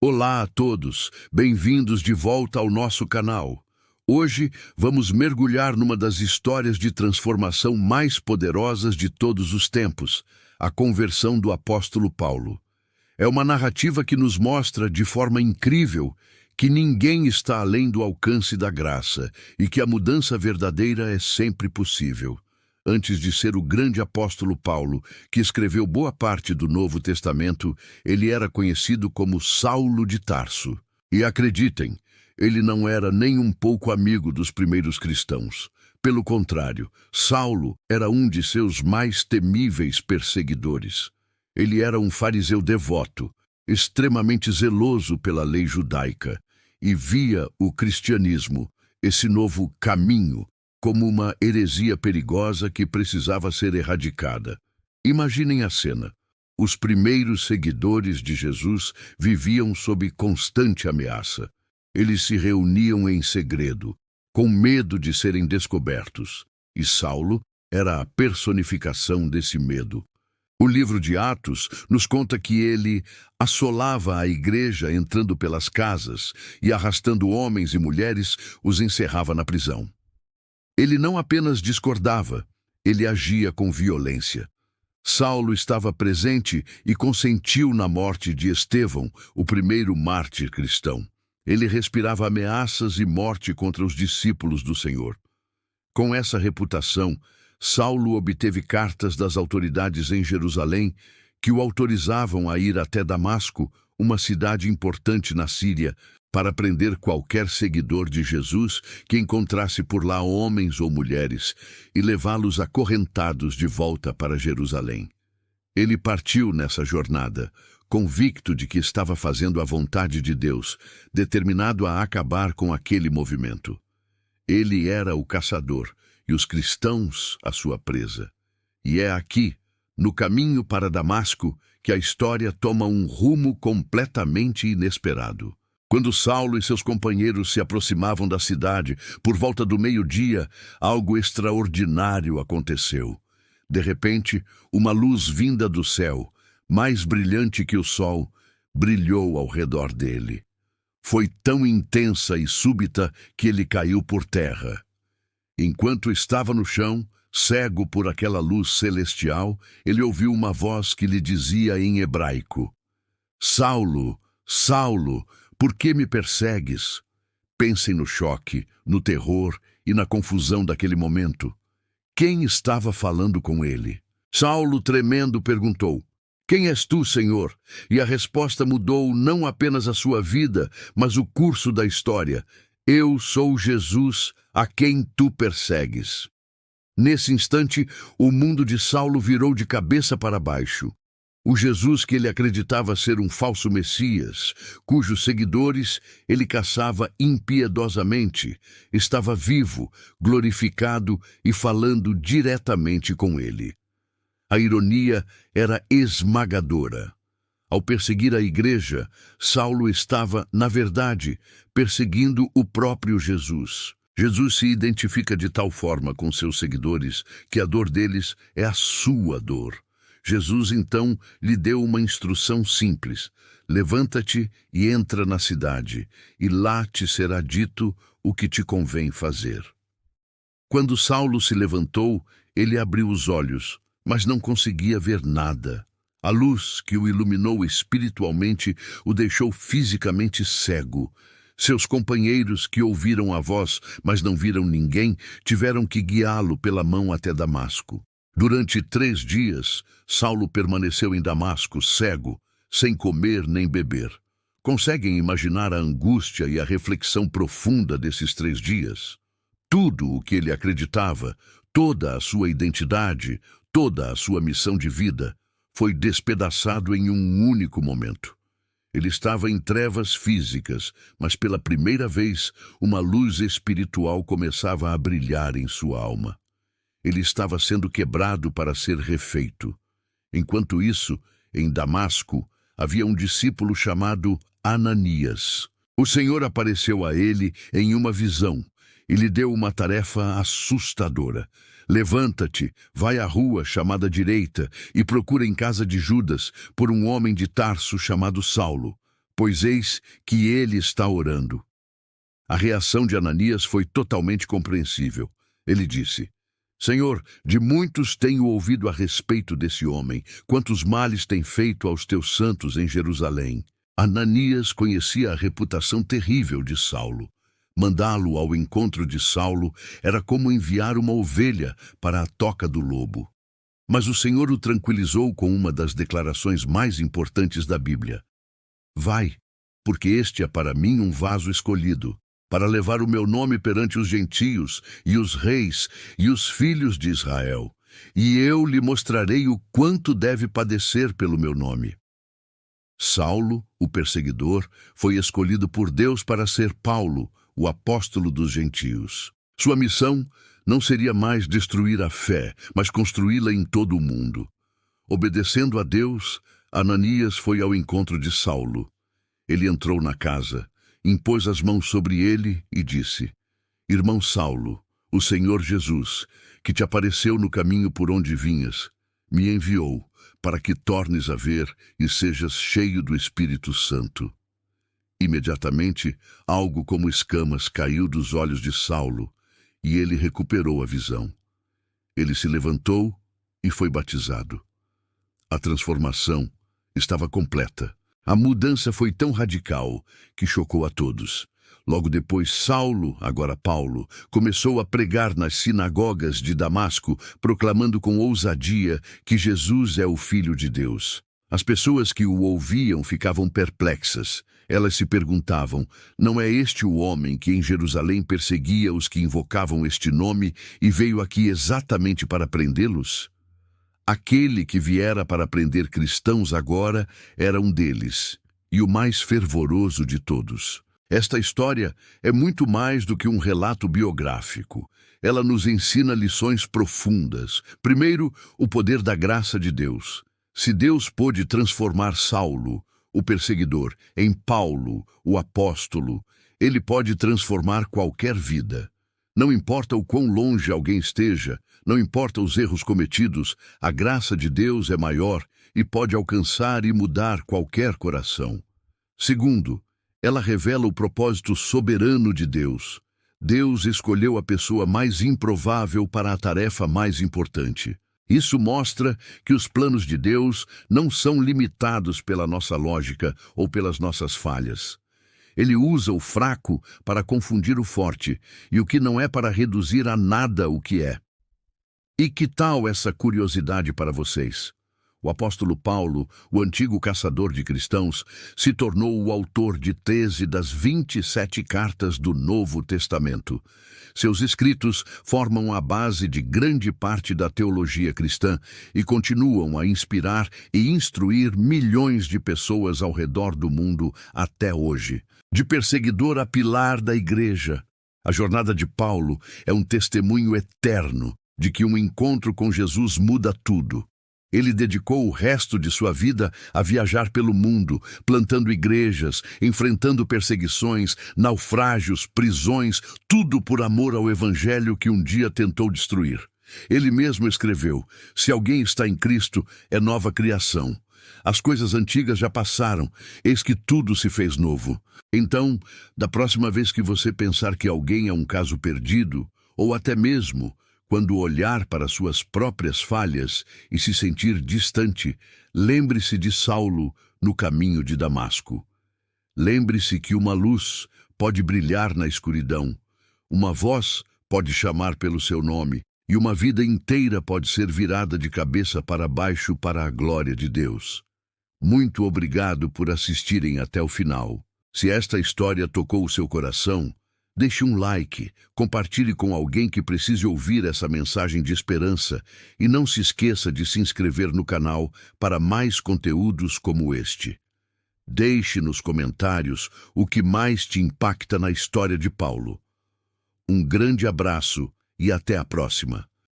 Olá a todos, bem-vindos de volta ao nosso canal. Hoje vamos mergulhar numa das histórias de transformação mais poderosas de todos os tempos, a conversão do apóstolo Paulo. É uma narrativa que nos mostra de forma incrível que ninguém está além do alcance da graça e que a mudança verdadeira é sempre possível. Antes de ser o grande apóstolo Paulo, que escreveu boa parte do Novo Testamento, ele era conhecido como Saulo de Tarso. E acreditem, ele não era nem um pouco amigo dos primeiros cristãos. Pelo contrário, Saulo era um de seus mais temíveis perseguidores. Ele era um fariseu devoto, extremamente zeloso pela lei judaica, e via o cristianismo, esse novo caminho, como uma heresia perigosa que precisava ser erradicada. Imaginem a cena. Os primeiros seguidores de Jesus viviam sob constante ameaça. Eles se reuniam em segredo, com medo de serem descobertos, e Saulo era a personificação desse medo. O livro de Atos nos conta que ele assolava a igreja entrando pelas casas e, arrastando homens e mulheres, os encerrava na prisão. Ele não apenas discordava, ele agia com violência. Saulo estava presente e consentiu na morte de Estevão, o primeiro mártir cristão. Ele respirava ameaças e morte contra os discípulos do Senhor. Com essa reputação, Saulo obteve cartas das autoridades em Jerusalém que o autorizavam a ir até Damasco, uma cidade importante na Síria, para prender qualquer seguidor de Jesus que encontrasse por lá homens ou mulheres e levá-los acorrentados de volta para Jerusalém. Ele partiu nessa jornada, convicto de que estava fazendo a vontade de Deus, determinado a acabar com aquele movimento. Ele era o caçador e os cristãos a sua presa. E é aqui, no caminho para Damasco, que a história toma um rumo completamente inesperado. Quando Saulo e seus companheiros se aproximavam da cidade, por volta do meio-dia, algo extraordinário aconteceu. De repente, uma luz vinda do céu, mais brilhante que o sol, brilhou ao redor dele. Foi tão intensa e súbita que ele caiu por terra. Enquanto estava no chão, cego por aquela luz celestial, ele ouviu uma voz que lhe dizia em hebraico: Saulo, Saulo, por que me persegues? Pensem no choque, no terror e na confusão daquele momento. Quem estava falando com ele? Saulo, tremendo, perguntou: Quem és tu, Senhor? E a resposta mudou não apenas a sua vida, mas o curso da história. Eu sou Jesus, a quem tu persegues. Nesse instante, o mundo de Saulo virou de cabeça para baixo. O Jesus que ele acreditava ser um falso Messias, cujos seguidores ele caçava impiedosamente, estava vivo, glorificado e falando diretamente com ele. A ironia era esmagadora. Ao perseguir a igreja, Saulo estava, na verdade, perseguindo o próprio Jesus. Jesus se identifica de tal forma com seus seguidores que a dor deles é a sua dor. Jesus, então, lhe deu uma instrução simples: levanta-te e entra na cidade, e lá te será dito o que te convém fazer. Quando Saulo se levantou, ele abriu os olhos, mas não conseguia ver nada. A luz que o iluminou espiritualmente o deixou fisicamente cego. Seus companheiros, que ouviram a voz, mas não viram ninguém, tiveram que guiá-lo pela mão até Damasco. Durante 3 dias, Saulo permaneceu em Damasco, cego, sem comer nem beber. Conseguem imaginar a angústia e a reflexão profunda desses 3 dias? Tudo o que ele acreditava, toda a sua identidade, toda a sua missão de vida, foi despedaçado em um único momento. Ele estava em trevas físicas, mas pela primeira vez, uma luz espiritual começava a brilhar em sua alma. Ele estava sendo quebrado para ser refeito. Enquanto isso, em Damasco, havia um discípulo chamado Ananias. O Senhor apareceu a ele em uma visão e lhe deu uma tarefa assustadora. Levanta-te, vai à rua chamada Direita e procura em casa de Judas por um homem de Tarso chamado Saulo. pois eis que ele está orando. A reação de Ananias foi totalmente compreensível. Ele disse: Senhor, de muitos tenho ouvido a respeito desse homem, quantos males tem feito aos teus santos em Jerusalém. Ananias conhecia a reputação terrível de Saulo. Mandá-lo ao encontro de Saulo era como enviar uma ovelha para a toca do lobo. Mas o Senhor o tranquilizou com uma das declarações mais importantes da Bíblia. Vai, porque este é para mim um vaso escolhido, para levar o meu nome perante os gentios e os reis e os filhos de Israel, e eu lhe mostrarei o quanto deve padecer pelo meu nome. Saulo, o perseguidor, foi escolhido por Deus para ser Paulo, o apóstolo dos gentios. Sua missão não seria mais destruir a fé, mas construí-la em todo o mundo. Obedecendo a Deus, Ananias foi ao encontro de Saulo. Ele entrou na casa, impôs as mãos sobre ele e disse: Irmão Saulo, o Senhor Jesus, que te apareceu no caminho por onde vinhas, me enviou para que tornes a ver e sejas cheio do Espírito Santo. Imediatamente, algo como escamas caiu dos olhos de Saulo, e ele recuperou a visão. Ele se levantou e foi batizado. A transformação estava completa. A mudança foi tão radical que chocou a todos. Logo depois, Saulo, agora Paulo, começou a pregar nas sinagogas de Damasco, proclamando com ousadia que Jesus é o Filho de Deus. As pessoas que o ouviam ficavam perplexas. Elas se perguntavam: não é este o homem que em Jerusalém perseguia os que invocavam este nome e veio aqui exatamente para prendê-los? Aquele que viera para prender cristãos agora era um deles, e o mais fervoroso de todos. Esta história é muito mais do que um relato biográfico. Ela nos ensina lições profundas. Primeiro, o poder da graça de Deus. Se Deus pôde transformar Saulo, o perseguidor, em Paulo, o apóstolo, ele pode transformar qualquer vida. Não importa o quão longe alguém esteja, não importa os erros cometidos, a graça de Deus é maior e pode alcançar e mudar qualquer coração. Segundo, ela revela o propósito soberano de Deus. Deus escolheu a pessoa mais improvável para a tarefa mais importante. Isso mostra que os planos de Deus não são limitados pela nossa lógica ou pelas nossas falhas. Ele usa o fraco para confundir o forte e o que não é para reduzir a nada o que é. E que tal essa curiosidade para vocês? O apóstolo Paulo, o antigo caçador de cristãos, se tornou o autor de 13 das 27 cartas do Novo Testamento. Seus escritos formam a base de grande parte da teologia cristã e continuam a inspirar e instruir milhões de pessoas ao redor do mundo até hoje. De perseguidor a pilar da igreja, a jornada de Paulo é um testemunho eterno de que um encontro com Jesus muda tudo. Ele dedicou o resto de sua vida a viajar pelo mundo, plantando igrejas, enfrentando perseguições, naufrágios, prisões, tudo por amor ao evangelho que um dia tentou destruir. Ele mesmo escreveu: se alguém está em Cristo, é nova criação. As coisas antigas já passaram, eis que tudo se fez novo. Então, da próxima vez que você pensar que alguém é um caso perdido, ou até mesmo quando olhar para suas próprias falhas e se sentir distante, lembre-se de Saulo no caminho de Damasco. Lembre-se que uma luz pode brilhar na escuridão, uma voz pode chamar pelo seu nome, e uma vida inteira pode ser virada de cabeça para baixo para a glória de Deus. Muito obrigado por assistirem até o final. Se esta história tocou o seu coração, deixe um like, compartilhe com alguém que precise ouvir essa mensagem de esperança e não se esqueça de se inscrever no canal para mais conteúdos como este. Deixe nos comentários o que mais te impacta na história de Paulo. Um grande abraço e até a próxima.